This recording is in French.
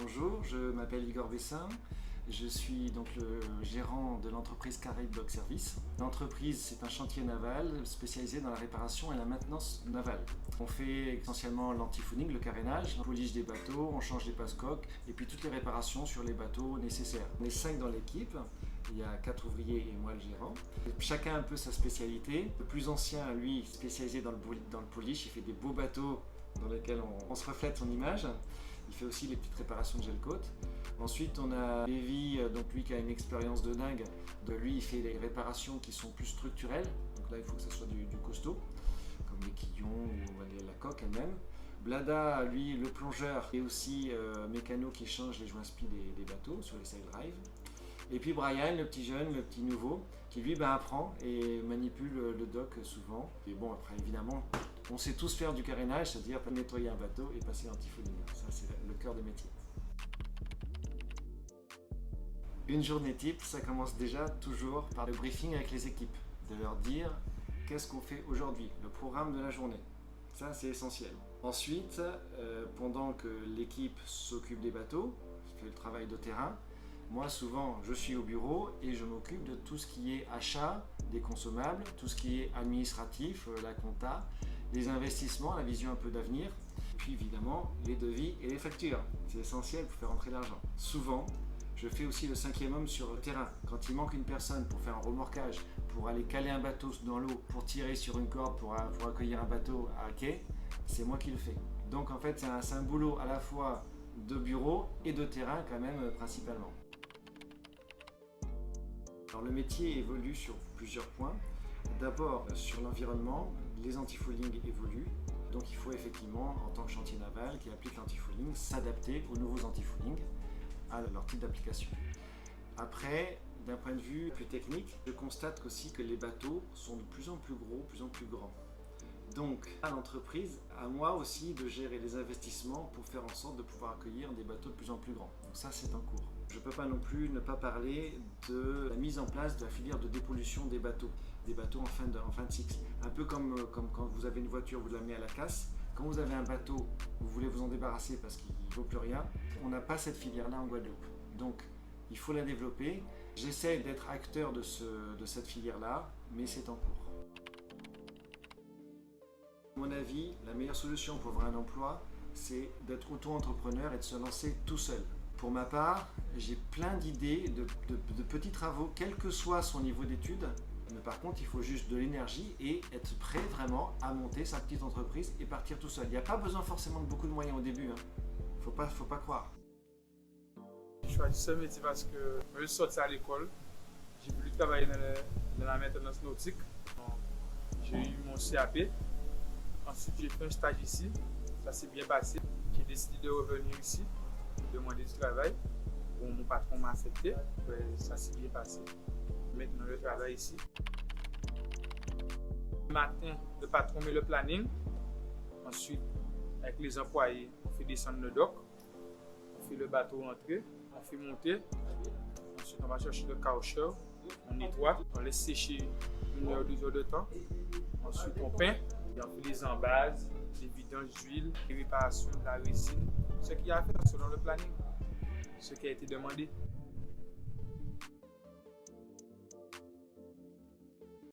Bonjour, je m'appelle Igor Bessin. Je suis donc le gérant de l'entreprise Caraïbes Dock Service. L'entreprise, c'est un chantier naval spécialisé dans la réparation et la maintenance navale. On fait essentiellement l'antifouling, le carénage, on poliche des bateaux, on change les passe-coques et puis toutes les réparations sur les bateaux nécessaires. On est 5 dans l'équipe. Il y a 4 ouvriers et moi le gérant. Chacun a un peu sa spécialité. Le plus ancien, lui, spécialisé dans le polish, il fait des beaux bateaux dans lesquels on se reflète son image. Il fait aussi les petites réparations de gel-coat. Ensuite, on a Lévi, donc lui qui a une expérience de dingue. Lui, il fait les réparations qui sont plus structurelles. Donc là, il faut que ça soit du costaud, comme les quillons ou la coque elle-même. Blada, lui, le plongeur, et aussi mécano qui change les joints spi des bateaux sur les sail drive. Et puis Brian, le petit jeune, le petit nouveau, qui lui apprend et manipule le dock souvent. Et bon, après évidemment, on sait tous faire du carénage, c'est-à-dire nettoyer un bateau et passer l'antifouling. Ça, c'est le cœur de métier. Une journée type, ça commence déjà toujours par le briefing avec les équipes, de leur dire qu'est-ce qu'on fait aujourd'hui, le programme de la journée. Ça, c'est essentiel. Ensuite, pendant que l'équipe s'occupe des bateaux, fait le travail de terrain, moi, souvent, je suis au bureau et je m'occupe de tout ce qui est achat des consommables, tout ce qui est administratif, la compta, les investissements, la vision un peu d'avenir, puis évidemment les devis et les factures. C'est essentiel pour faire entrer l'argent. Souvent, je fais aussi le 5e homme sur le terrain. Quand il manque une personne pour faire un remorquage, pour aller caler un bateau dans l'eau, pour tirer sur une corde, pour accueillir un bateau à quai, c'est moi qui le fais. Donc en fait, c'est un boulot à la fois de bureau et de terrain quand même principalement. Alors, le métier évolue sur plusieurs points. D'abord, sur l'environnement, les antifouling évoluent. Donc il faut effectivement, en tant que chantier naval qui applique l'antifouling, s'adapter aux nouveaux antifouling, à leur type d'application. Après, d'un point de vue plus technique, je constate aussi que les bateaux sont de plus en plus gros, de plus en plus grands. Donc, à l'entreprise, à moi aussi de gérer les investissements pour faire en sorte de pouvoir accueillir des bateaux de plus en plus grands. Donc ça, c'est en cours. Je ne peux pas non plus ne pas parler de la mise en place de la filière de dépollution des bateaux en fin de cycle. Un peu comme quand vous avez une voiture, vous l'amenez à la casse. Quand vous avez un bateau, vous voulez vous en débarrasser parce qu'il ne vaut plus rien. On n'a pas cette filière-là en Guadeloupe. Donc, il faut la développer. J'essaie d'être acteur de cette filière-là, mais c'est en cours. À mon avis, la meilleure solution pour avoir un emploi, c'est d'être auto-entrepreneur et de se lancer tout seul. Pour ma part, j'ai plein d'idées de petits travaux, quel que soit son niveau d'études. Mais par contre, il faut juste de l'énergie et être prêt vraiment à monter sa petite entreprise et partir tout seul. Il n'y a pas besoin forcément de beaucoup de moyens au début. Faut pas croire. J'ai choisi ce métier parce que je suis sorti à l'école. J'ai voulu travailler dans la maintenance nautique. J'ai eu mon CAP. Ensuite, j'ai fait un stage ici. Ça s'est bien passé. J'ai décidé de revenir ici, de demander du travail. Bon, mon patron m'a accepté. Ça s'est bien passé. Maintenant, je travaille ici. Le matin, le patron met le planning. Ensuite, avec les employés, on fait descendre le dock. On fait le bateau entrer. On fait monter. Ensuite, on va chercher le caoutchouc. On nettoie. On laisse sécher 1 heure, 2 heures de temps. Ensuite, on peint. Et on fait les embases, les vidanges d'huile, les réparations de la résine. Ce qui a fait selon le planning, ce qui a été demandé.